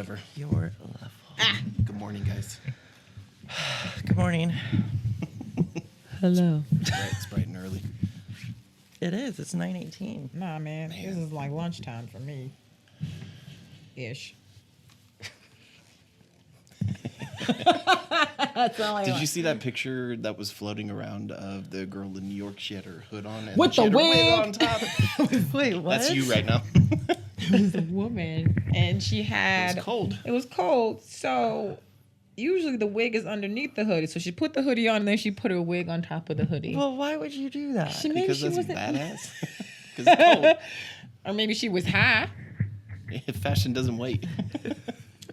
whatever. Your level. Good morning, guys. Good morning. Hello. It's bright and early. It is. It's 9:18. Nah, man. This is like lunchtime for me. Ish. Did you see that picture that was floating around of the girl in New York? She had her hood on and With she the had her wig? on top. Wait, what? That's you right now. It was a woman, and she had. It was cold. It was cold, so usually the wig is underneath the hoodie. So she put the hoodie on, and then she put her wig on top of the hoodie. Well, why would you do that? She maybe Because she that's wasn't. badass. Because it's cold. Or maybe she was high. Fashion doesn't wait.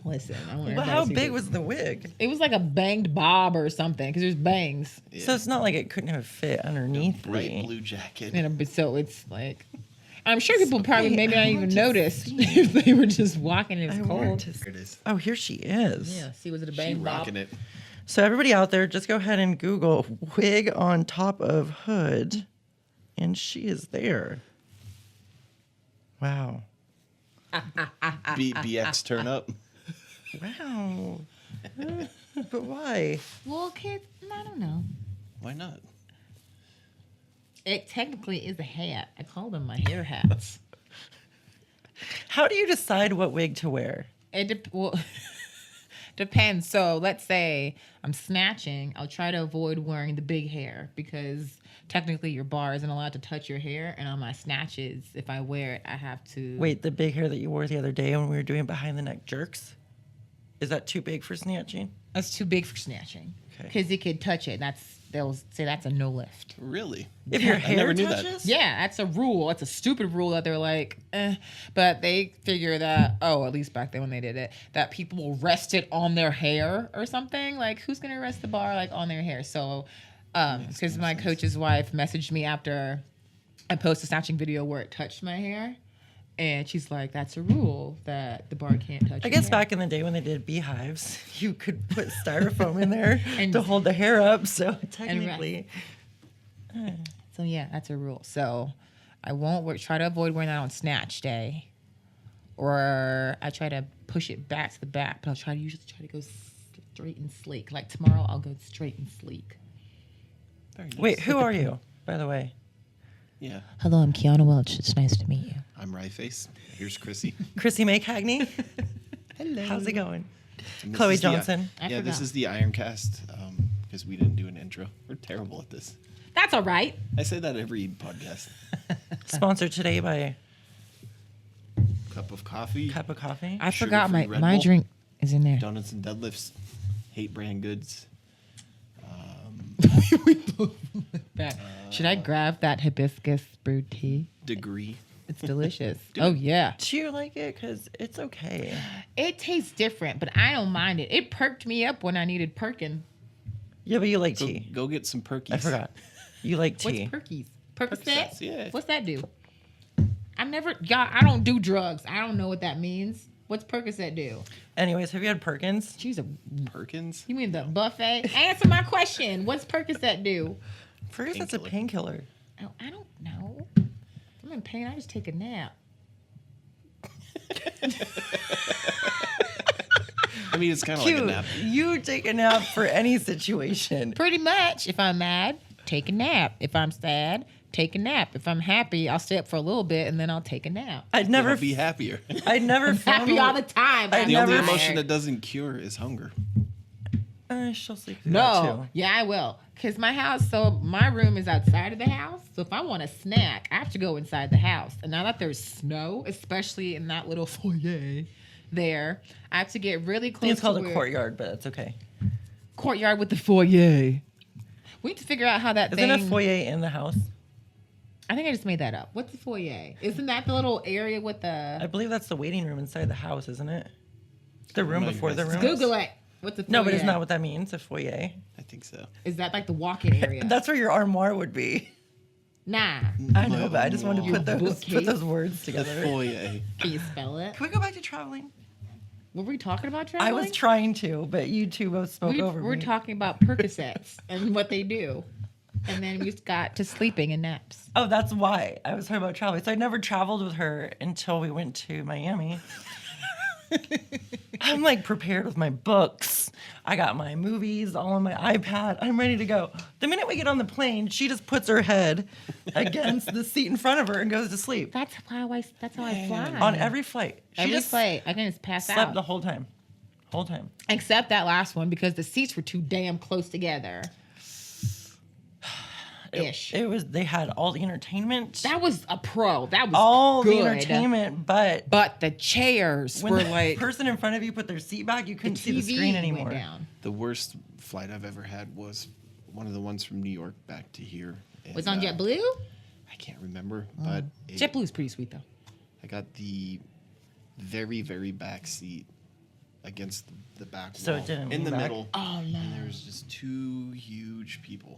Listen, I want Well, everybody how to see big this. was the wig? It was like a banged bob or something, because there's bangs. Yeah. So it's not like it couldn't have fit underneath Bright me. blue jacket. So it's like, I'm sure people probably Wait, maybe I not even want to noticed see. if they were just walking. It was I cold. want to There it is. Oh, here she is. Yeah, see, was it a She bang bob? rocking it. So everybody out there, just go ahead and Google wig on top of hood, and she is there. Wow. BX turn up. Wow. But why? Well, kids, I don't know. Why not? It technically is a hat. I call them my hair hats. How do you decide what wig to wear? Depends. So let's say I'm snatching. I'll try to avoid wearing the big hair because technically your bar isn't allowed to touch your hair. And on my snatches, if I wear it, I have to. Wait, the big hair that you wore the other day when we were doing behind the neck jerks? Is that too big for snatching? That's too big for snatching Okay. because it could touch it. They'll say that's a no lift. Really? If your I hair never knew that. touches? Yeah, that's a rule. It's a stupid rule that they're like, but they figure that, at least back then when they did it, that people will rest it on their hair or something. Like, who's going to rest the bar, like, on their hair? So, because my coach's wife messaged me after I posted a snatching video where it touched my hair. And she's like, that's a rule that the bar can't touch I your guess hair. back in the day when they did beehives, you could put styrofoam in there And- to hold the hair up. So technically, So, yeah, that's a rule. So, I won't try to avoid wearing that on snatch day. Or I try to push it back to the back, but I'll usually try to go straight and sleek. Like tomorrow, I'll go straight and sleek. Very nice. wait, who are you, by the way? Yeah. Hello, I'm Kiana Welch. It's nice to meet you. I'm Ryeface. Here's Chrissy. Chrissy May Cagney. Hello. How's it going? And this Chloe is the- Johnson. I Yeah, this forgot. is the Ironcast because we didn't do an intro. We're terrible at this. That's all right. I say that every podcast. Sponsored today by Cup of coffee, Cup of Coffee. I forgot my Sugar-free Red my Bull. drink is in there. donuts and deadlifts, hate brand goods. Back. Should I grab that hibiscus brewed tea? Degree. It's delicious. Oh yeah, Do you like it? Because it's okay. it tastes different, but I don't mind it. It perked me up when I needed perking. Yeah, but you like Go, tea. go get some perkies. I forgot. You like What's tea. perkies? Percocets, Percocets? yeah. What's that do? I don't do drugs. I don't know what that means. What's Percocet do? Anyways, have you had Perkins? She's a. Perkins. You mean the buffet? Answer my question. What's Percocet do? First, that's a painkiller. Oh, I don't know. If I'm in pain. I just take a nap. I mean, it's kind of like a Cute. nap. You take a nap for any situation. Pretty much. If I'm mad, take a nap. If I'm sad, take a nap. If I'm happy, I'll stay up for a little bit and then I'll take a nap. I'd never Never be happier. I'd never Happy all the time. I I'm The only never- emotion that doesn't cure is hunger. She'll sleep through that No. too. Yeah, I will. Because my room is outside of the house. So if I want a snack, I have to go inside the house. And now that there's snow, especially in that little foyer there, I have to get really I close think it's called to a where- courtyard, but that's okay. Courtyard with the foyer. We need to figure out how that Isn't thing... a foyer in the house? I think I just made that up. What's the foyer? Isn't that the little area with I the... believe that's the waiting room inside the house, isn't it? The room No, you before the guys- room. Google it. What's the foyer? No, but it's not what that means. A foyer. I think so. Is that like the walk-in area? That's where your armoire would be. Nah. I know, but I just wanted to Your put bookcase? those words The together. foyer. Can you spell it? Can we go back to traveling? Were we talking about I traveling? was trying to, but you two both spoke over We're me. talking about Percocets and what they do. And then we just got to sleeping and naps. Oh, that's why I was talking about traveling. So I never traveled with her until we went to Miami. I'm like prepared with my books. I got my movies all on my iPad. I'm ready to go. The minute we get on the plane, she just puts her head against the seat in front of her and goes to sleep. That's how I fly. On every flight. She Every just flight, I can just pass slept out. the whole time. Whole time. Except that last one because the seats were too damn close together. Ish. It was, they had all the entertainment. That was a pro. That was all good. the entertainment, but But the chairs when were the like person in front of you put their seat back, you couldn't see the TV screen went anymore. down. The worst flight I've ever had was one of the ones from New York back to here. And, Was it on JetBlue? I can't remember, but JetBlue's pretty sweet though. I got the very, very back seat against the back So it wall didn't in lean the back? middle. Oh no. And there was just two huge people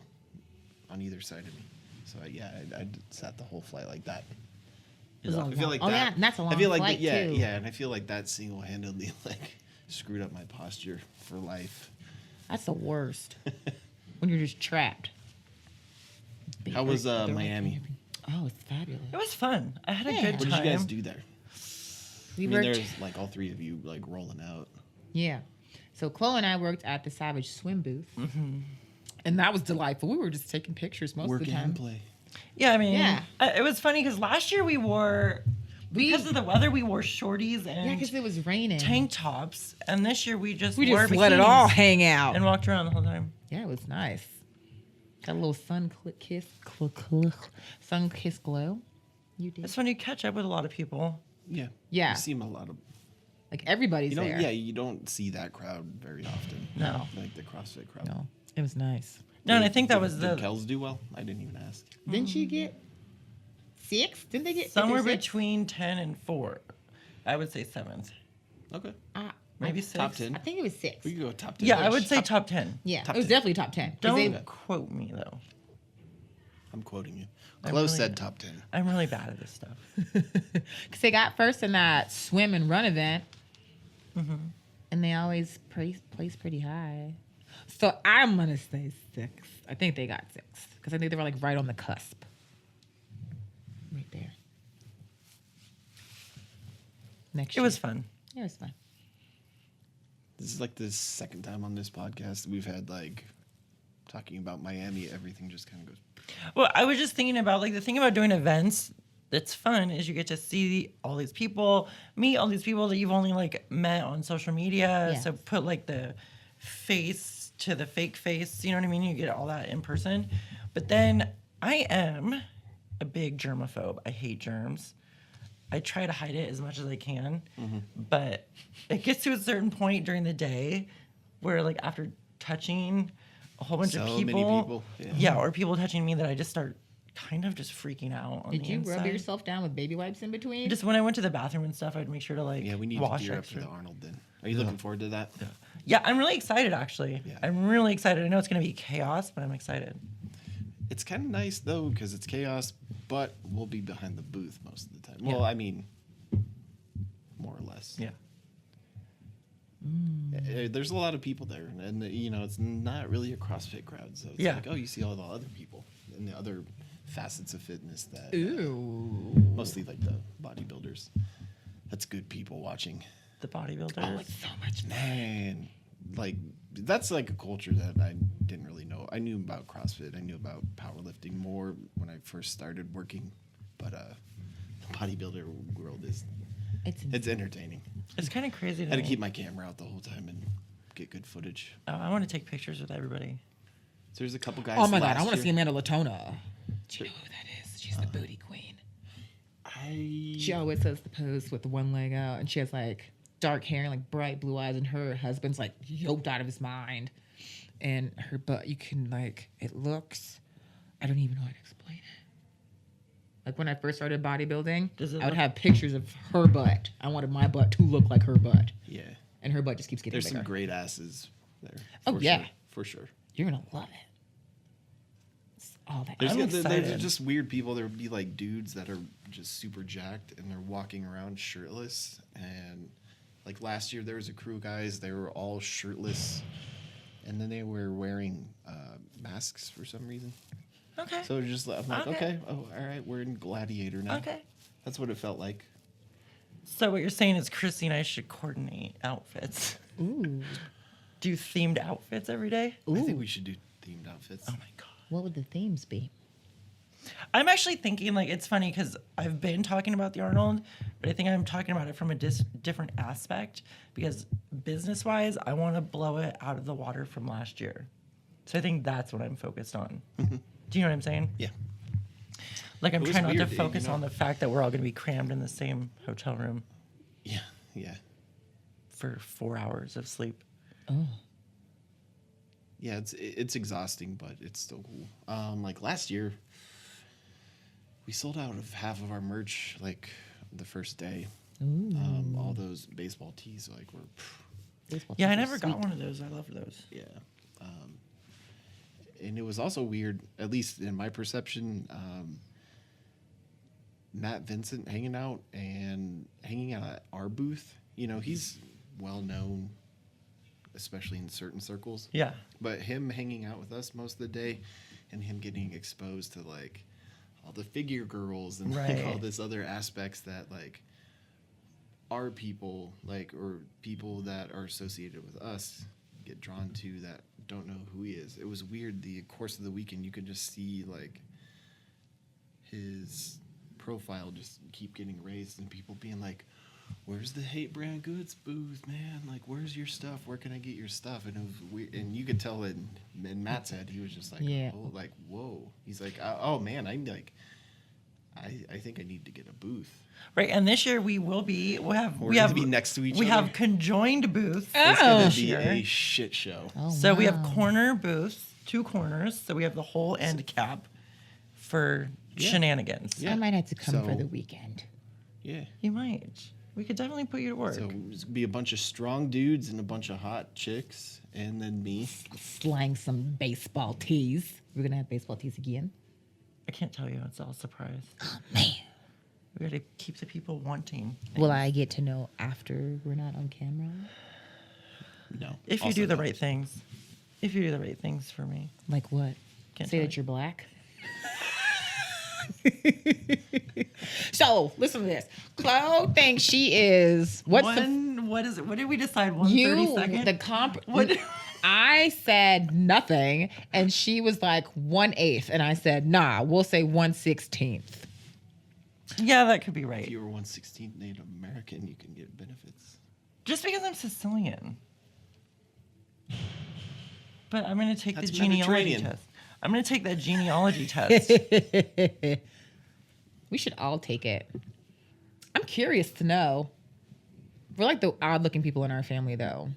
on either side of me. So I sat the whole flight like that. It was a I feel long- like oh, that. yeah, and that's a long I feel like flight, that, too. yeah, and I feel like that single-handedly like screwed up my posture for life. That's the worst. When you're just trapped. How was Miami? Oh, it's fabulous. It was fun. I had a Yeah. good What did time. you guys do there? We I mean, worked. there's like all three of you like rolling out. Yeah. So Chloe and I worked at the Savage Swim booth. And that was delightful. We were just taking pictures most Work of the time. and play. Yeah, I mean, Yeah. It was funny because last year because of the weather, we wore shorties Yeah, and because it was raining. tank tops, and this year we just we wore just let it all bikinis hang out. and walked around the whole time. Yeah, it was nice. Got a little sun kiss glow. You did. It's fun to catch up with a lot of people. Yeah. Yeah. You see a lot of. Like everybody's You know, there. yeah, you don't see that crowd very often. No. Like the CrossFit crowd. No, it was nice. No, and I think that Did- was Did the Kels do well? I didn't even ask. Didn't she get 6? Didn't they get somewhere six? between 10 and 4. I would say 7th. Okay. Maybe 6. Top 10. I think it was 6. We could go top 10. Yeah, I would say top 10. Yeah, top it was 10. definitely top 10. 'Cause Don't they- quote me, though. I'm quoting you. I'm Close really- said top 10. I'm really bad at this stuff. Because they got first in that swim and run event. And they always place pretty high. So I'm going to say 6. I think they got 6. Because I think they were like right on the cusp. Right there. Next It year. was fun. It was fun. This is like the second time on this podcast we've had like talking about Miami. Everything just kind of goes. Well, I was just thinking about like the thing about doing events that's fun is you get to see all these people, meet all these people that you've only like met on social media. Yes. So put like the face to the fake face, you know what I mean? You get all that in person. But then I am a big germaphobe. I hate germs. I try to hide it as much as I can, but it gets to a certain point during the day where like after touching a whole bunch of So people, many people, yeah. yeah, or people touching me that I just start kind of just freaking out on Did the you inside. rub yourself down with baby wipes in between? Just when I went to the bathroom and stuff, I'd make sure to like Yeah, we need wash to gear up extra. for the Arnold then. Are you looking forward to that? Yeah, I'm really excited actually. Yeah. I'm really excited. I know it's gonna be chaos, but I'm excited. It's kind of nice though because it's chaos, but we'll be behind the booth most of the time. Well, Yeah. I mean, more or less. Yeah. There's a lot of people there, and you know it's not really a CrossFit crowd, so it's Yeah. like, oh, you see all the other people and the other facets of fitness that Ooh. mostly like the bodybuilders. That's good people watching. The bodybuilders. Oh, it's so much fun. Man, like that's like a culture that I didn't really know. I knew about CrossFit. I knew about powerlifting more when I first started working, but the bodybuilder world is it's entertaining. It's kind of crazy. I had to me. keep my camera out the whole time and get good footage. Oh, I want to take pictures with everybody. So there's a couple guys. Oh my God, I last want to see year- Amanda Latona. Do you know who that is? She's the booty queen. She always does the pose with the one leg out, and she has like dark hair and like bright blue eyes, and her husband's like yoked out of his mind. And her butt, you can like, it looks, I don't even know how to explain it. Like when I first started bodybuilding, Does it I would look- have pictures of her butt. I wanted my butt to look like her butt. Yeah, And her butt just keeps getting there's bigger. some great asses there. Oh, for yeah. sure, for sure. You're going to love it. It's all that. There's, I'm there's excited. just weird people. There would be like dudes that are just super jacked and they're walking around shirtless. And like last year, there was a crew of guys. They were all shirtless, and then they were wearing masks for some reason. Okay. So it just I'm like, Okay. okay, oh, all right, we're in Gladiator now. Okay. That's what it felt like. So what you're saying is Chrissy and I should coordinate outfits. Ooh. Do themed outfits every day? I think we should do themed outfits. Oh my god. What would the themes be? I'm actually thinking, like, it's funny because I've been talking about the Arnold, but I think I'm talking about it from a different aspect because business-wise, I want to blow it out of the water from last year. So I think that's what I'm focused on. Do you know what I'm saying? Yeah. Like, I'm It was trying not weird, to you focus know? on the fact that we're all going to be crammed in the same hotel room Yeah. Yeah. for 4 hours of sleep. Oh. Yeah, it's exhausting, but it's still cool. Like last year, we sold out of half of our merch like the first day. All those baseball tees like were, Baseball Yeah, I teams are never got sweet. one of those. I love those. yeah. And it was also weird, at least in my perception. Matt Vincent hanging out at our booth. You know, he's well known, especially in certain circles. Yeah. But him hanging out with us most of the day and him getting exposed to like all the figure girls and like all Right. this other aspects that like our people like or people that are associated with us get drawn to that don't know who he is. It was weird the course of the weekend you could just see like his profile just keep getting raised and people being like, where's the Hate Brand Goods booth, man? Like, where's your stuff? Where can I get your stuff? And it was weird. And you could tell that in Matt's head, he was just like, Yeah. oh, like, whoa. He's like, oh man, I'm like, I think I need to get a booth. Right, and this year we'll have We're gonna be next to each we other. have conjoined booths. It's gonna this be year. a shit show. Oh, So we have wow. corner booths, 2 corners. So we have the whole end cap for Yeah. shenanigans. Yeah. I might have to come for So- the weekend. Yeah. You might. We could definitely put you to work. So it's gonna be a bunch of strong dudes and a bunch of hot chicks, and then me. Slang some baseball tees. We're gonna have baseball tees again. I can't tell you. It's all a surprise. Oh man. We got to keep the people wanting. Will I get to know after we're not on camera? No. If you Also do the no. right things. If you do the right things for me. Like what? Can't Say tell that you. you're black. So listen to this. Chloe thinks she is what's the What is it? What did we decide? you 132nd? the comp. What? I said nothing, and she was like 1/8, and I said nah. We'll say 1/16. Yeah, that could be If right. you were 1/16 Native American, you can get benefits. Just because I'm Sicilian. But I'm going to take That's the genealogy Mediterranean. test. I'm going to take that genealogy test. We should all take it. I'm curious to know. We're like the odd-looking people in our family, though.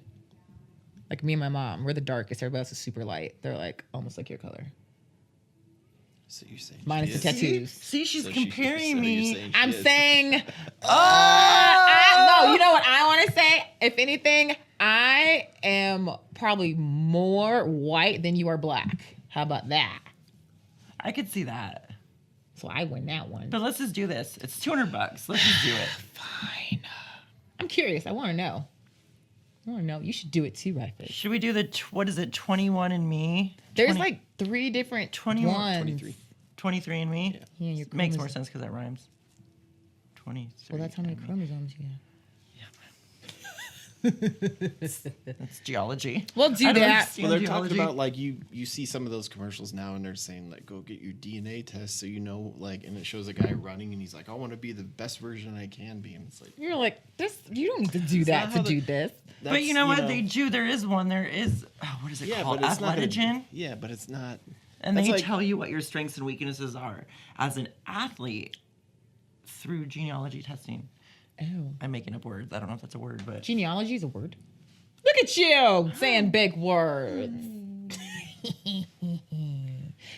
Like me and my mom, we're the darkest. Everybody else is super light. They're like almost like your color. So you're saying Minus she the is? tattoos. See, she's So comparing so you're me. saying she I'm is. saying, no, you know what I want to say? If anything, I am probably more white than you are black. How about that? I could see that. So I win that one. But let's just do this. It's $200. Let's just do it. Fine. I'm curious. I want to know. I want to know. You should do it too, right? Fish? Should we do the, what is it, 21 and me? There's 20 like 3 different 21, ones. 23. 23 and me? Yeah. Yeah, your Makes more chromosomes. sense because that rhymes. 23. Well, that's how many chromosomes you have. That's geology. We'll do I don't that. understand Well, they're geology. talking about like you see some of those commercials now, and they're saying like, go get your DNA test, so you know, like, and it shows a guy running, and he's like, I want to be the best version I can be, and it's like, You're like, this. You don't need to do It's that not to how the- do this. But you know what? They do. There is one. There is, what is it yeah, called? but it's not gonna- Athletogen. Yeah, but it's not. And That's they like- tell you what your strengths and weaknesses are as an athlete through genealogy testing. Oh. I'm making up words. I don't know if that's a word, but Genealogy is a word. Look at you saying big words.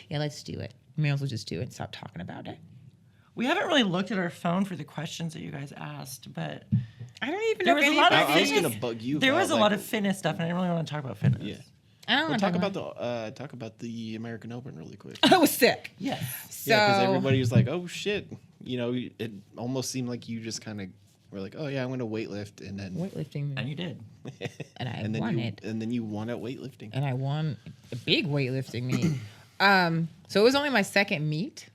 Yeah, let's do it. May as well just do it and stop talking about it. we haven't really looked at our phone for the questions that you guys asked. But I don't even there know was if a lot of I was fitness. gonna bug you. There about, was a like, lot of fitness stuff, and I didn't really want to talk about fitness. Yeah. I don't We'll want to talk about the American Open really quick. I was sick. Yes. So Yeah, because everybody was like, "Oh shit!" You know, it almost seemed like you just kind of were like, "Oh yeah, I'm gonna weightlift," and then weightlifting, And you did. and I and then won you it, and then you won at weightlifting. and I won a big weightlifting meet. So it was only my second meet,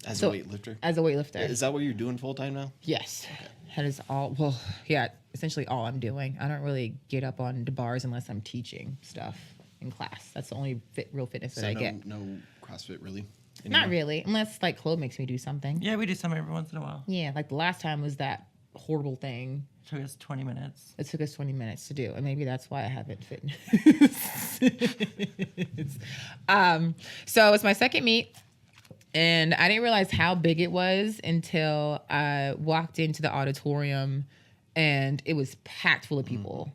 As So- a weightlifter. as a weightlifter. Is that what you're doing full time now? Yes. That is all. Well, yeah, essentially all I'm doing. I don't really get up on the bars unless I'm teaching stuff in class. That's the only real fitness that I get. No CrossFit really. Not anymore? really, unless like Chloe makes me do something. Yeah, we do some every once in a while. Yeah, like the last time was that horrible thing. Took us 20 minutes. It took us 20 minutes to do, and maybe that's why I haven't fitness. So it's my second meet, and I didn't realize how big it was until I walked into the auditorium, and it was packed full of people.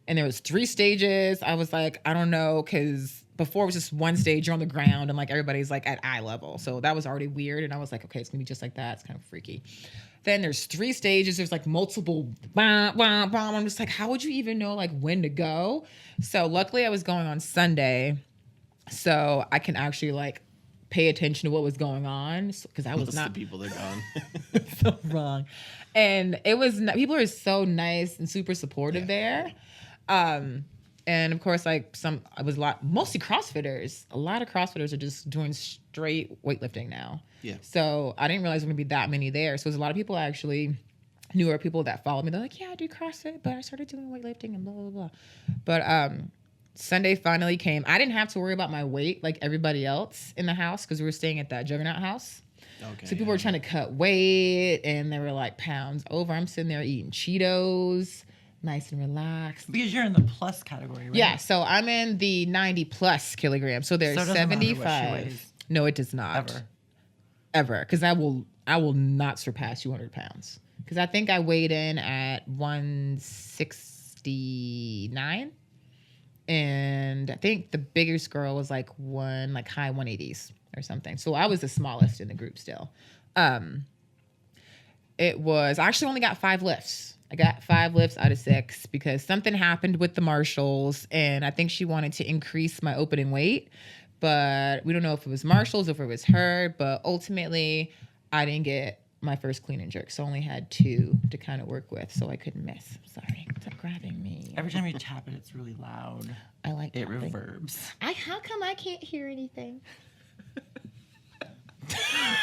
And there was 3 stages. I was like, I don't know, because before it was just one stage, you're on the ground, and like everybody's like at eye level. So that was already weird, and I was like, okay, it's gonna be just like that. It's kind of freaky. Then there's 3 stages. There's like multiple. I'm just like, how would you even know like when to go? So luckily, I was going on Sunday, so I can actually like pay attention to what was going on because I was Most not of the people they're gone. so wrong. And it was people are so nice and super supportive there. And of course, like mostly CrossFitters. A lot of CrossFitters are just doing straight weightlifting now. Yeah. So I didn't realize there were gonna be that many there. So there's a lot of people actually newer people that follow me. They're like, yeah, I do CrossFit, but I started doing weightlifting and blah blah blah. But Sunday finally came. I didn't have to worry about my weight like everybody else in the house because we were staying at that Juggernaut house. Okay. So people were trying to cut weight and they were like pounds over. I'm sitting there eating Cheetos, nice and relaxed. Because you're in the plus category, right? Yeah, so I'm in the 90 plus kilograms. So there's So it doesn't matter what she 75. weighs. No, it does not. Ever. Because I will not surpass 200 pounds. Because I think I weighed in at 169. And I think the biggest girl was like high 180s or something. So I was the smallest in the group still. It was, I actually only got 5 lifts. I got 5 lifts out of 6 because something happened with the marshals and I think she wanted to increase my opening weight, but we don't know if it was marshals or if it was her, but ultimately I didn't get my first clean and jerk. So I only had 2 to kind of work with, so I couldn't miss. Sorry, stop grabbing me. Every time you tap it, it's really loud. I like It tapping. reverbs. How come I can't hear anything?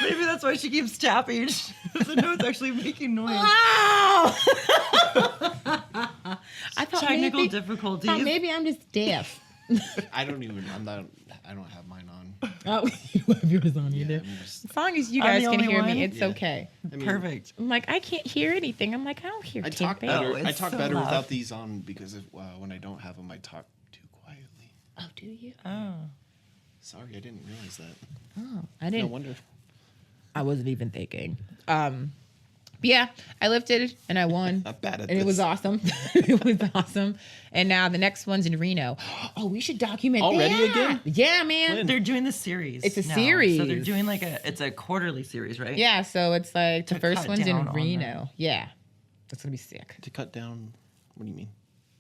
Maybe that's why she keeps tapping. She doesn't know it's actually making noise. Wow! I thought Technical maybe, difficulties. thought maybe I'm just deaf. I don't have mine on. Oh, you have yours on, you Yeah, do. I'm just- As long as you I'm guys the can only hear one? me, it's Yeah. okay. I mean, Perfect. I'm like, I can't hear anything. I'm like, I don't hear I talk timping. better. Oh, I it's talk so better loud. without these on because when I don't have them, I talk too quietly. Oh, do you? Oh. Sorry, I didn't realize that. Oh, I No didn't. wonder. I wasn't even thinking. But yeah, I lifted and I won. Not bad at and it was this. awesome. It was awesome. And now the next one's in Reno. Oh, we should document Already that. again? Yeah, man. When? They're doing the series. It's a now. series. So they're doing like it's a quarterly series, right? Yeah, so it's like the To first cut one's in down on Reno. Yeah. That's gonna be sick. To cut down. What do you mean?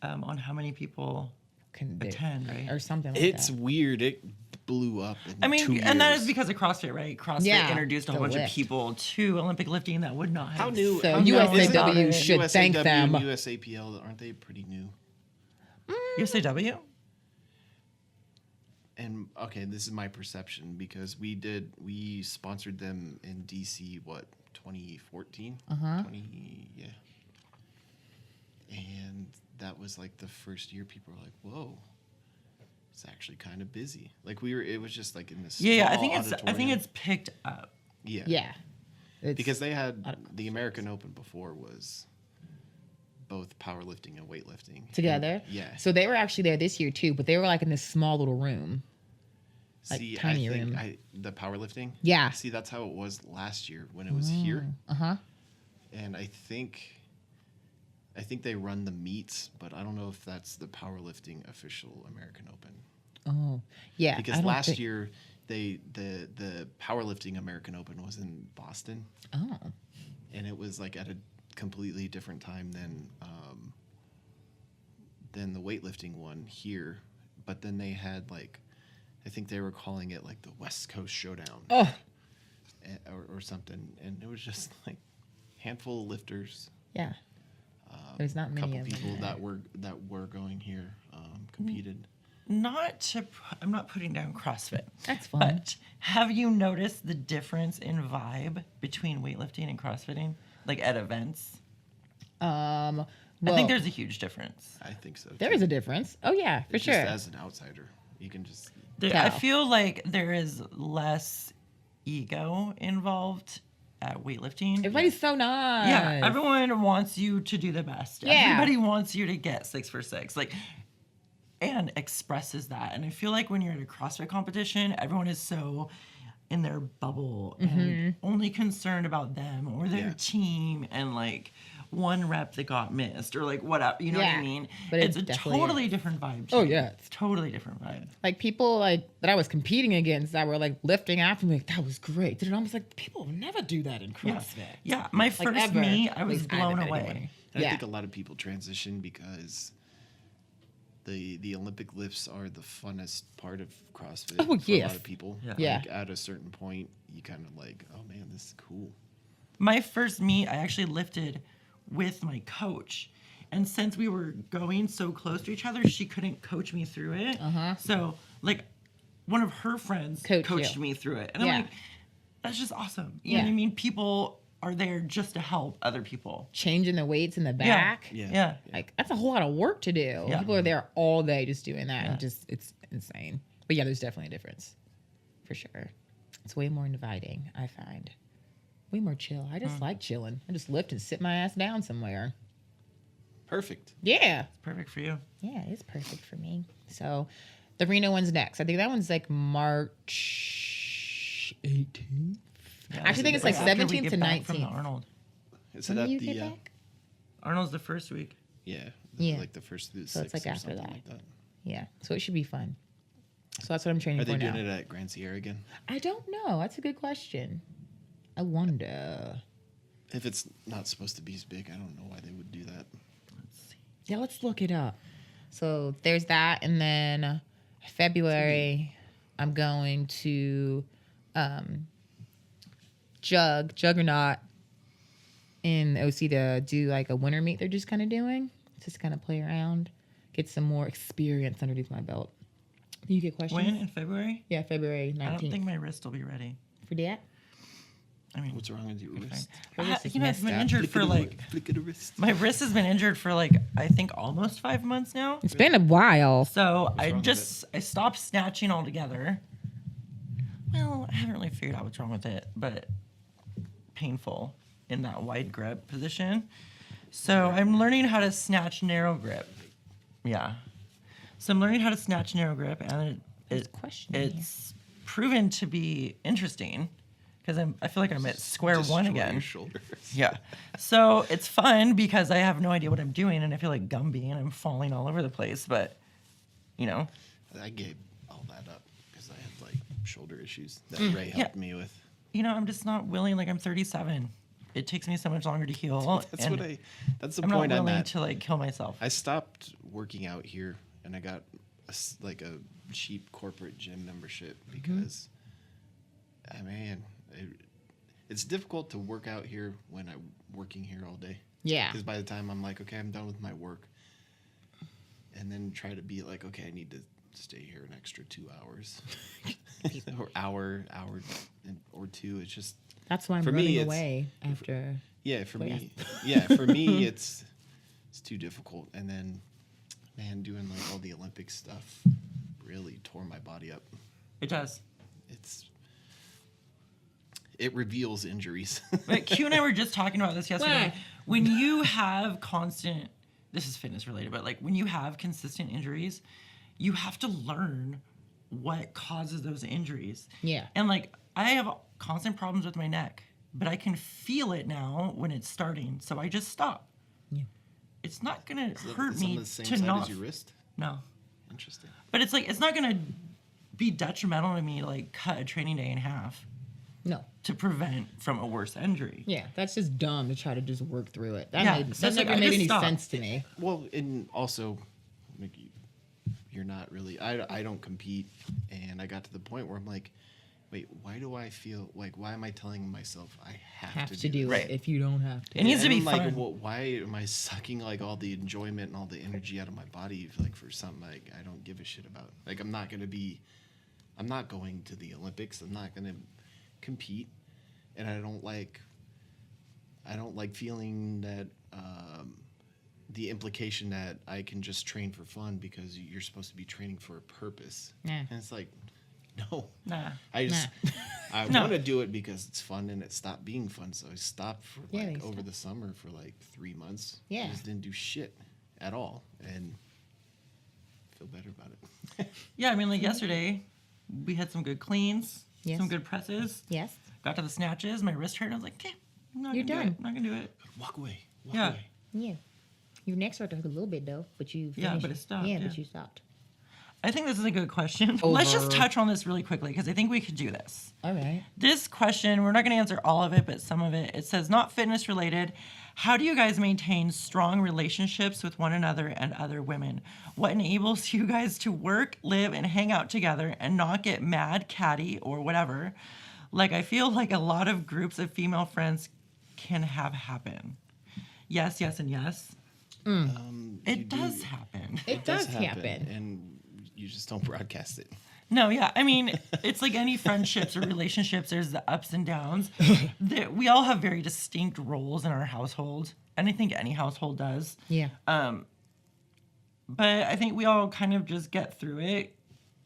On how many people Can do attend, right? or something like It's that. weird. It blew up. In I mean, 2 and that years. is because of CrossFit, right? CrossFit Yeah, introduced a whole the bunch of lift. people to Olympic lifting that would not have. How new? So how new is USAW it? should thank USAW them. and USAPL, aren't they pretty new? USAW? And okay, this is my perception because we sponsored them in DC 2014? 20, yeah. And that was like the first year people were like, "Whoa. It's actually kind of busy." Like it was just like in this Yeah, I small think it's auditorium. picked up. Yeah. Yeah. It's, Because they had the American Open before was both powerlifting and weightlifting together. Yeah. So they were actually there this year too, but they were like in this small little room. like, See, tiny I think room. the powerlifting. Yeah. See, that's how it was last year when it was here, Uh-huh. and I think they run the meets, but I don't know if that's the powerlifting official American Open. Oh. Yeah. I Because don't last think- year the powerlifting American Open was in Boston, Oh. and it was like at a completely different time than the weightlifting one here. But then they had like, I think they were calling it like the West Coast Showdown. Oh. Or something, and it was just like handful of lifters, Yeah. There's not a many couple of them people there. that were going here competed. I'm not putting down CrossFit. That's fine. But have you noticed the difference in vibe between weightlifting and CrossFitting? Like at events? Well, I think there's a huge difference. I think so. there too. is a difference. Oh yeah, for Just sure. as an outsider, you can just I Tell. feel like there is less ego involved at weightlifting. Everybody's so nice. Yeah, everyone wants you to do the best. Yeah. Everybody wants you to get 6 for 6. Like, and expresses that. And I feel like when you're at a CrossFit competition, everyone is so in their bubble and only concerned about them or their Yeah. team and like one rep that got missed or like whatever. You know what Yeah, I mean? but it It's a definitely totally different vibe. Oh, too. yeah. It's totally different vibe. Like people like that I was competing against that were like lifting after me. Like, that was great. Did it almost like people would never do that in Yeah. CrossFit. Yeah. My first ever. meet, I At was least I blown haven't away. anyway. And Yeah. I think a lot of people transition because the Olympic lifts are the funnest part of CrossFit Oh, for a yes. lot of people. Yeah. Yeah. Like at a certain point, you kind of like, oh man, this is cool. My first meet, I actually lifted with my coach. And since we were going so close to each other, she couldn't coach me through it. So, like, one of her friends Coached coached you. me through it. And Yeah. I'm like, that's just awesome. You know what I Yeah. mean? People are there just to help other people. Changing the weights in the back. Yeah. Yeah. Like that's a whole lot of work to do. Yeah. People are there all day just doing that Yeah. and just it's insane. But yeah, there's definitely a difference. For sure. It's way more inviting, I find. Way more chill. I just like chilling. I just lift and sit my ass down somewhere. Perfect. Yeah. Perfect for you. Yeah, it's perfect for me. So the Reno one's next. I think that one's like March 18th. Yeah, I actually think it's like after we 17th get to back from the 19th. Arnold. Is When it do at you the get back? Arnold's the first week. yeah, Yeah. like the first through the So it's sixth like or after something that. like that. Yeah. So it should be fun. So that's what I'm training Are for they now. doing it at Grand Sierra again? I don't know. That's a good question. I wonder. If it's not supposed to be as big, I don't know why they would do that. Let's see. Yeah, let's look it up. So there's that, and then February, I'm going to Juggernaut in the OC to do like a winter meet. They're just kind of doing, just kind of play around, get some more experience underneath my belt. You get questions? When? In February? Yeah, February 19th. I don't think my wrist will be ready. For that? I mean, What's wrong with your wrist? Her wrist is I've been messed up. injured for like, flick of the wrist. my wrist has been injured for like, I think almost 5 months now. It's been a while. So I wrong with I stopped snatching altogether. Well, I haven't really figured out what's wrong with it, but painful in that wide grip position. So I'm learning how to snatch narrow grip. Yeah. So I'm learning how to snatch narrow grip, and it's proven to be interesting because I feel like I'm at square one Destroy again. Your shoulders. Yeah. So it's fun because I have no idea what I'm doing and I feel like Gumby and I'm falling all over the place. But, you know, I gave all that up because I had like shoulder issues that Ray helped me with. I'm just not willing. Like I'm 37. It takes me so much longer to heal. That's and what I. That's the I'm not point I'm willing at. to like kill myself. I stopped working out here, and I got like a cheap corporate gym membership because, it's difficult to work out here when I'm working here all day. Yeah. Because by the time I'm like, okay, I'm done with my work, and then try to be like, okay, I need to stay here an extra 2 hours, or hour or two. It's just That's why I'm for me, running it's- away after. for Well, me, for me, it's too difficult. And then, man, doing like all the Olympic stuff really tore my body up. It does. It reveals injuries. But Q and I were just talking about this yesterday. Why? When you have constant, this is fitness related, but like when you have consistent injuries, you have to learn what causes those injuries. Yeah. And like I have constant problems with my neck, but I can feel it now when it's starting, so I just stop. Yeah. It's not gonna Is hurt it me on the same to side not. as your wrist? No, Interesting. but it's like it's not gonna be detrimental to me to like cut a training day in half No. to prevent from a worse injury. Yeah, that's just dumb to try to just work through it. That Yeah, that so it's like, never I made just any stopped. sense to me. Well, and also, like, you're not really. I don't compete, and I got to the point where I'm like, wait, why do I feel like, why am I telling myself I Have have to do this? it if you don't have to. It needs to be And, like, fun. well, why am I sucking like all the enjoyment and all the energy out of my body like for something like I don't give a shit about? Like I'm not going to the Olympics. I'm not gonna compete, and I don't like feeling that the implication that I can just train for fun because you're supposed to be training for a purpose. Yeah. And it's like, no. Nah. I No. want to do it because it's fun and it stopped being fun. So I stopped for Yeah, like you over stopped. the summer for like 3 months. Yeah. I just didn't do shit at all and feel better about it. Yeah, I mean, like yesterday, we had some good cleans, Yes. some good presses. Yes. Got to the snatches, my wrist hurt. I was like, okay, I'm not You're gonna done. do it. I'm not gonna do it. Walk away. Walk Yeah. away. Yeah. Your neck started to hurt a little bit though, but you Yeah, finished but it stopped, Yeah, yeah. but you stopped. I think this is a good question. Let's just Over. touch on this really quickly because I think we could do this. All right. This question, we're not going to answer all of it, but some of it. It says, not fitness related. How do you guys maintain strong relationships with one another and other women? What enables you guys to work, live, and hang out together and not get mad, catty, or whatever? Like, I feel like a lot of groups of female friends can have happen. Yes, yes, and yes. You It do- does happen. It does happen. and you just don't broadcast it. No, yeah. I mean, it's like any friendships or relationships, there's the ups and downs. We all have very distinct roles in our household. And I think any household does. Yeah. But I think we all kind of just get through it.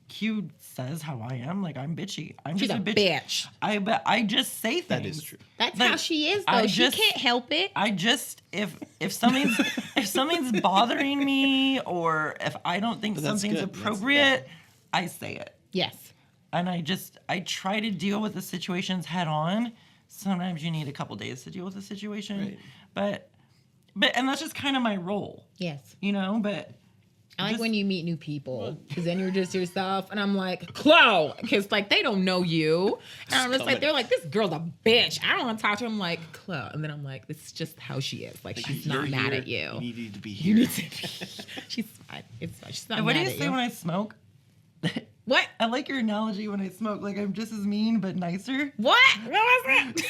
Q says how I am. Like, I'm bitchy. I'm She's just a a bitch. But I just say things. That is true. That's Like, how she is though. I She just- can't help it. I just if something's if something's bothering me or if I don't think But that's something's good. That's- appropriate, I say it. Yes. And I try to deal with the situations head on. Sometimes you need a couple days to deal with the situation, Right. but and that's just kind of my role, Yes. you know. But I like just- when you meet new people because then you're just yourself. And I'm like, Chloe, because like they don't know you. And I'm just like, they're like, this girl's a bitch. I don't want to talk to her. I'm like, Chloe. And then I'm like, this is just how she is. Like, she's You're not mad here. at you. You needed to be You here. need to be. She's fine. It's fine. She's not and what mad do you at say you. when I smoke? What? I like your analogy when I smoke. Like I'm just as mean but nicer. What? What was it?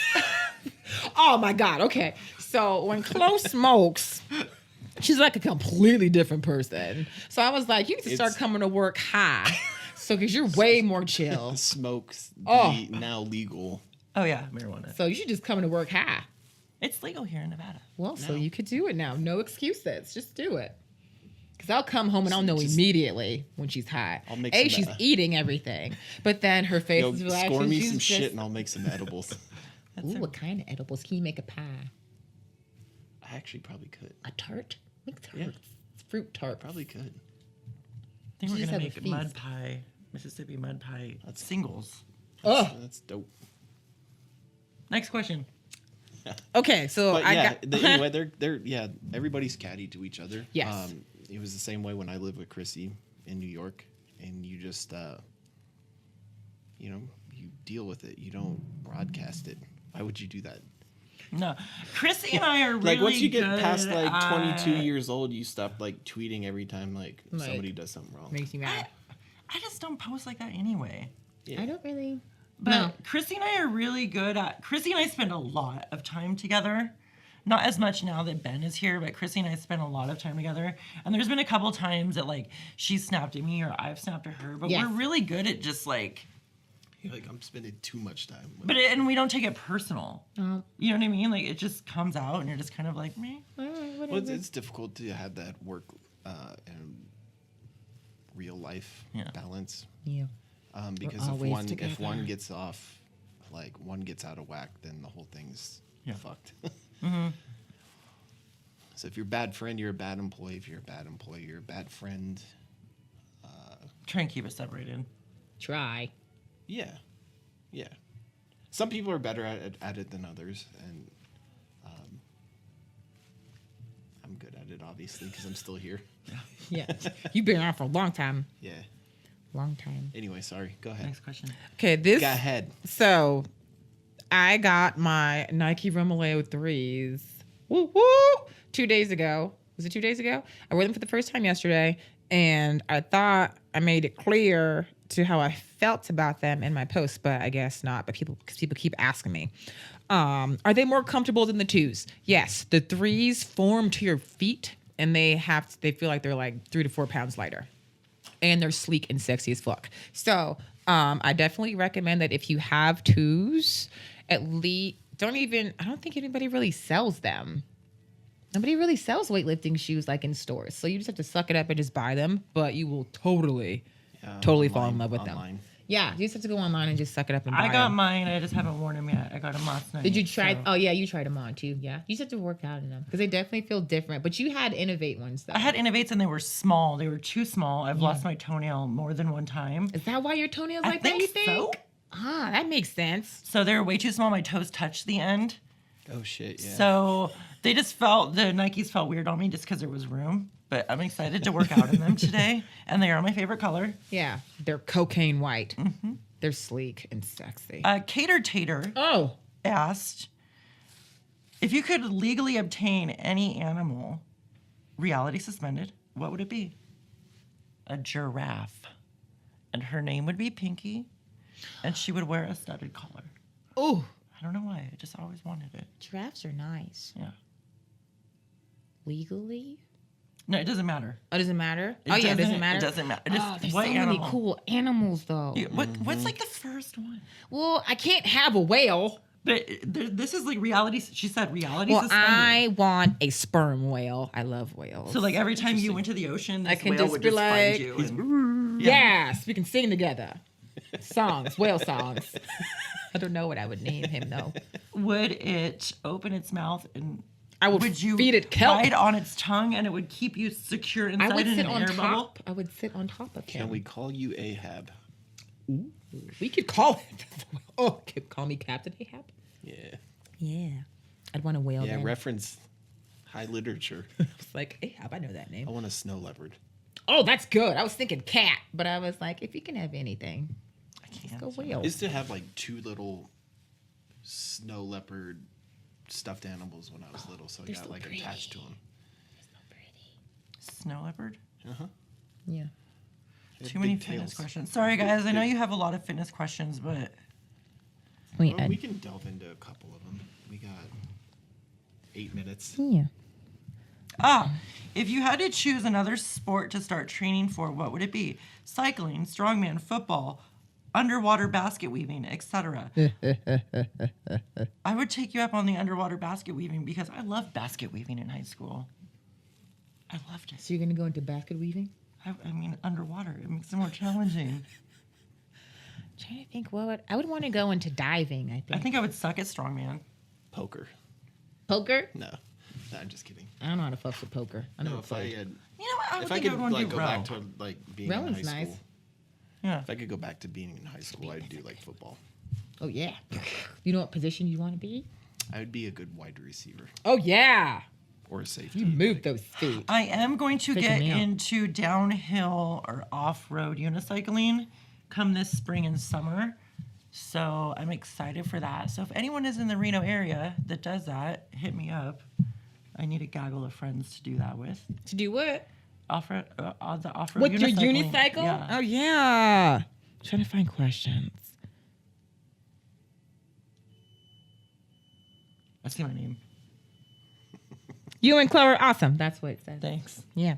Oh my God. Okay. So when Chloe smokes, she's like a completely different person. So I was like, you need to start It's- coming to work high. So, because you're way more chill. Smokes Oh. now legal. Oh yeah, marijuana. So you should just come to work high. It's legal here in Nevada. Well, so No. you could do it now. No excuses. Just do it. Because I'll come home and I'll know Just- immediately when she's high. I'll make A, some, she's eating everything. But then her face Yo, is relaxed. score and me she's some just, shit and I'll make some edibles. That's Ooh, a- what kind of edibles? Can you make a pie? I actually probably could. A tart? Make tarts. Yeah. It's fruit tart. Probably could. I think we're Just gonna have a make mud feast. pie, Mississippi mud pie That's- singles. Oh, That's dope. Next question. okay. So But I yeah, got. anyway, they're everybody's catty to each other. Yes. It was the same way when I lived with Chrissy in New York, and you just, you deal with it. You don't broadcast it. Why would you do that? No, Chrissy and I are really Like once you get good past like 22 at- years old, you stop like tweeting every time like Like, somebody does something wrong. Makes you mad. I just don't post like that anyway. Yeah. I don't really. But No. Chrissy and I are really good at. Chrissy and I spend a lot of time together. Not as much now that Ben is here, but Chrissy and I spend a lot of time together. And there's been a couple times that like she snapped at me or I've snapped at her. But Yes. we're really good at just like. You're like I'm spending too much time. With And we don't take it personal. Oh, You know what I mean? Like it just comes out, and you're just kind of like, meh. all right, Well, whatever. it's difficult to have that work and real life Yeah. balance Yeah. because if always one together. gets off, like one gets out of whack, then the whole thing's Yeah. fucked. Mm-hmm. So if you're a bad friend, you're a bad employee. If you're a bad employee, you're a bad friend. Try and keep it separated. Try. Yeah, yeah. Some people are better at it than others, and I'm good at it, obviously, because I'm still here. Yeah. You've been around for a long time. Yeah. Long time. Anyway, sorry. Go ahead. Next question. Okay, this. Go ahead. So, I got my Nike Romeo 3s. Woo woo! 2 days ago. Was it 2 days ago? I wore them for the first time yesterday, and I thought I made it clear to how I felt about them in my post, but I guess not. But people keep asking me, are they more comfortable than the 2s? Yes, the 3s form to your feet, and they feel like they're like 3 to 4 pounds lighter, and they're sleek and sexy as fuck. So I definitely recommend that if you have 2s, at least I don't think anybody really sells them. Nobody really sells weightlifting shoes like in stores. So you just have to suck it up and just buy them, but you will totally fall in love with them. Yeah, you just have to go online and just suck it up and buy them. I got mine. I just haven't worn them yet. I got them last night. Did you try? so- Oh yeah, you tried them on too. Yeah, you just have to work out in them because they definitely feel different. But you had Innovate ones though. I had Innovates and they were small. They were too small. I've lost my toenail more than one time. Is that why your toenails I like that? You think? so. Ah, that makes sense. So they were way too small. My toes touched the end. Oh shit! Yeah. So the Nikes felt weird on me just because there was room. But I'm excited to work out in them today, and they are my favorite color. Yeah, they're cocaine white. Mm-hmm. They're sleek and sexy. Cater Tater Oh, asked if you could legally obtain any animal, reality suspended, what would it be? A giraffe, and her name would be Pinky, and she would wear a studded collar. oh, I don't know why. I just always wanted it. giraffes are nice. Yeah. Legally? No, it doesn't matter. Oh, does it matter? It doesn't matter. It doesn't matter. Oh, Just there's what so animal? many cool animals though. Yeah, what's like the first one? Well, I can't have a whale. But this is like reality. She said reality Well, suspended. I want a sperm whale. I love whales. So like every time you went to the ocean, this I can whale just would be just like, find you. And, yes, we can sing together. Songs, whale songs. I don't know what I would name him though. would it open its mouth and I would you feed it kelp. ride on its tongue and it would keep you secure I inside would in sit an on air top. bubble? I would sit on top of him. Can we call you Ahab? We could call it. Oh, call me Captain Ahab. Yeah. Yeah, I'd want a whale. Yeah. then. Reference high literature. It's like Ahab. I know that name. I want a snow leopard. Oh, that's good. I was thinking cat, but I was like, if you can have anything, I can't. go whale. I used to have like 2 little snow leopard stuffed animals when I was little, so I they're got so like pretty. attached to them. Snow leopard? Yeah. Too many fitness questions. Sorry guys, I know you have a lot of fitness questions, but Wait, Well, we can delve into a couple of them. We got 8 minutes. yeah. If you had to choose another sport to start training for, what would it be? Cycling, strongman, football, underwater basket weaving, etc. I would take you up on the underwater basket weaving because I loved basket weaving in high school. I loved it. So you're gonna go into basket weaving? I mean, underwater. It makes it more challenging. Trying to think, I would want to go into diving. I think. I would suck at strongman. Poker. Poker. No, I'm just kidding. I don't know how to fuck with poker. I never No, if I played. had, You know what? I would if I think could I would want to like do go row. back to like being in Rowing's high school. nice. Yeah. If I could go back to being in high school, I'd do like football. Oh yeah. You know what position you want to be? I would be a good wide receiver Oh yeah. or a safety. You move those feet. I am going to Freaking get me out. into downhill or off-road unicycling come this spring and summer. So I'm excited for that. So if anyone is in the Reno area that does that, hit me up. I need a gaggle of friends to do that with. To do what? The off-road With your unicycling. unicycle? Yeah. Oh yeah. Trying to find questions. I see my name. You and Chloe are awesome. That's what it says. Thanks. Yeah.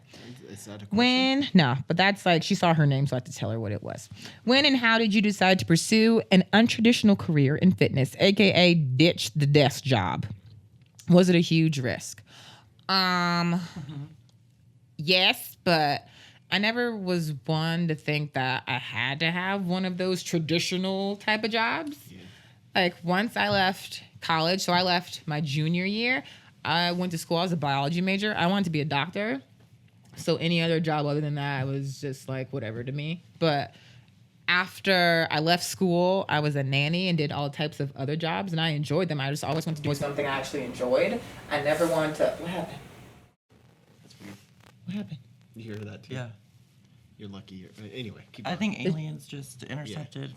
Is that a question? When, no, but that's like, she saw her name, so I had to tell her what it was. When and how did you decide to pursue an untraditional career in fitness, AKA ditch the desk job? Was it a huge risk? Yes, but I never was one to think that I had to have one of those traditional type of jobs. Yeah. Like once I left college, so I left my junior year, I went to school. I was a biology major. I wanted to be a doctor. So any other job other than that was just like whatever to me. But after I left school, I was a nanny and did all types of other jobs, and I enjoyed them. I just always wanted to do something I actually enjoyed. I never wanted to. What happened? That's weird. What happened? You hear that too? Yeah. You're lucky. Anyway, keep I going. think aliens just intercepted.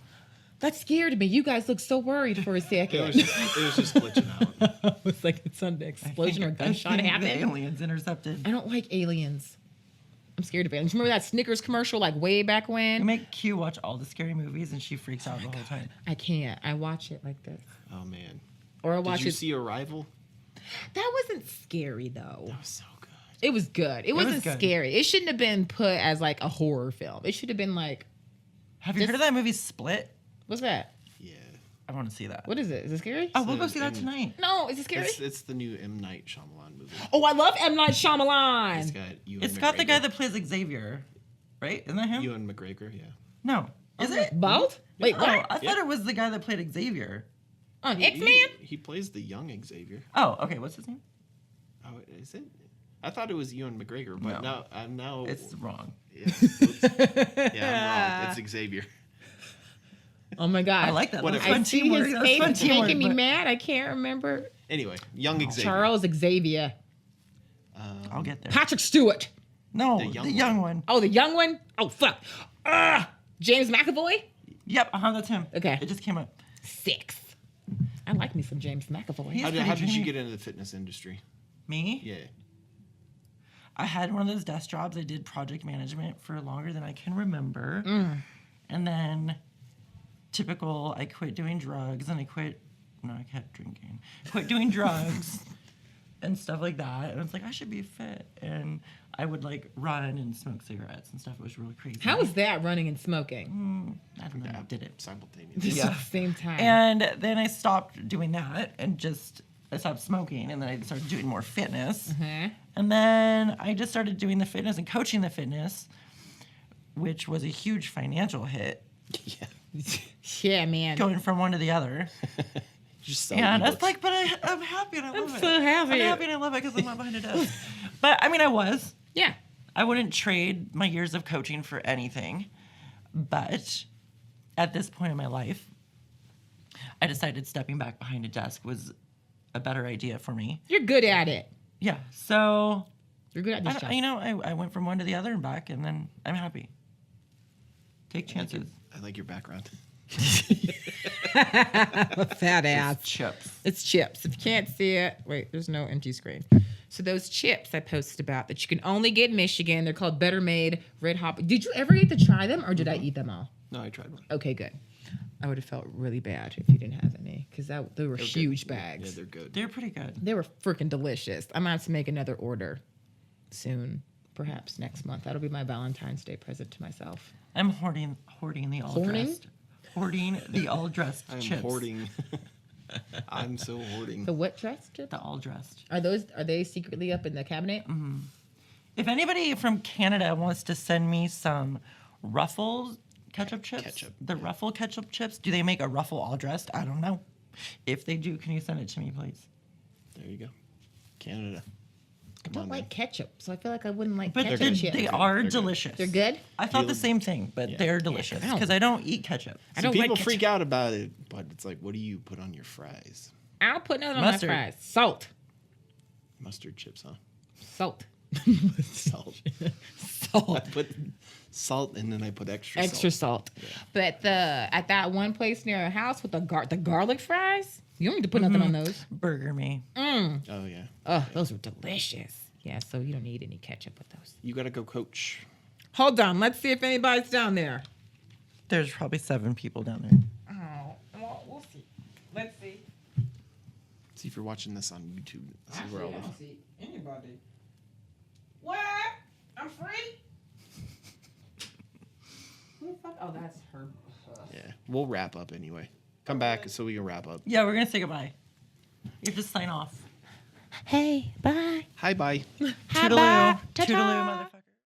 That scared me. You guys looked so worried for a second. It was just glitching out. I was like, it's an explosion or gunshot I think happened. the aliens intercepted. I don't like aliens. I'm scared of aliens. Remember that Snickers commercial like way back I when? make Q watch all the scary movies, and she freaks out the whole time. I can't. I watch it like this. Oh man. Or I watch Did you it. see Arrival? That wasn't scary though. That was so good. It was good. It was wasn't good. scary. It shouldn't have been put as like a horror film. It should have been like, Have you heard of that movie Split? what's that? Yeah. I want to see that. What is it? Is it scary? Oh, we'll go So, see that and- tonight. No, is it scary? It's the new M. Night Shyamalan movie. Oh, I love M. Night Shyamalan. It's got Ewan It's got the McGregor. guy that plays Xavier, right? Isn't that him? Ewan McGregor, yeah. No. Is it? Both? Wait, Oh, what? I thought it was the guy that played Xavier. On He- X-Men? He plays the young Xavier. Oh, okay. What's his name? Oh, is it? I thought it was Ewan McGregor, but No. now It's wrong. yeah, yeah, I'm wrong. It's Xavier. Oh my god. I like that. Whatever. That's fun I see teamwork. his That's face fun is making teamwork, me but- mad. I can't remember. Anyway, young Xavier. Charles Xavier. I'll get there. Patrick Stewart. No, The the young young one. Oh, the young one? Oh, fuck. James McAvoy? Yep, that's him. Okay. It just came up. 6. I like me some James McAvoy. He's How pretty did you dreamy. get into the fitness industry? Me? Yeah. I had one of those desk jobs. I did project management for longer than I can remember. And then typical, I quit doing drugs and I kept drinking. Quit doing drugs and stuff like that. And it's like, I should be fit. And I would like run and smoke cigarettes and stuff. It was really crazy. How is that running and smoking? I don't know. I did it. Simultaneously. Just Yeah. at the same time. And then I stopped doing that and I stopped smoking, and then I started doing more fitness. And then I just started doing the fitness and coaching the fitness, which was a huge financial hit, Yeah. yeah, man. going from one to the other. Just sell And ebooks. it's like, but I'm happy and I love it. so happy. I'm happy and I love it because I'm not behind a desk. But I mean, I was. Yeah. I wouldn't trade my years of coaching for anything. But at this point in my life, I decided stepping back behind a desk was a better idea for me. You're good at it. Yeah. So, You're good at this job. I went from one to the other and back, and then I'm happy. Take chances. I like your background. Fat ass. Chips. It's chips. If you can't see it, wait, there's no empty screen. So those chips I posted about that you can only get in Michigan, they're called Better Made Red Hot. Did you ever get to try them or did I eat them all? No, I tried one. Okay, good. I would have felt really bad if you didn't have any because they were They're huge good. bags. Yeah, they're good. They're pretty good. They were freaking delicious. I might have to make another order soon, perhaps next month. That'll be my Valentine's Day present to myself. I'm hoarding the all dressed. Hoarding the all dressed I'm chips. hoarding. I'm so hoarding. The what dress chips? The all dressed. Are they secretly up in the cabinet? If anybody from Canada wants to send me some Ruffles ketchup chips, Ketchup, the Ruffle ketchup chips, do they make a Ruffle all dressed? I don't know. If they do, can you send it to me, please? There you go. Canada. I Come don't on, like man. ketchup, so I feel like I wouldn't like But ketchup they, chips. they are They're good. delicious. They're good? I thought the Feel- same thing, but yeah. they're delicious I don't- because I don't eat ketchup. I So don't people like freak out about it, but it's like, what do you put on your fries? I don't put nothing Mustard. on my fries. Salt. Mustard chips, huh? Salt. Salt. I Salt. put salt and then I put extra salt. Extra salt. But at that one place near our house with the garlic fries, you don't need to put nothing on those. Burger me. Oh, yeah. Oh, those are delicious. Yeah, so you don't need any ketchup with those. You got to go coach. Hold on. Let's see if anybody's down there. There's probably 7 people down there. Oh, well, we'll see. Let's see. See if you're watching this on YouTube. See where all the see anybody. What? I'm free? Who the fuck? Oh, that's her. Yeah, we'll wrap up anyway. Come back so we can wrap up. Yeah, we're going to say goodbye. You have to sign off. Hey, bye. Hi, bye. Hi, Toodaloo. bye. Ta-ta. Toodaloo, motherfucker.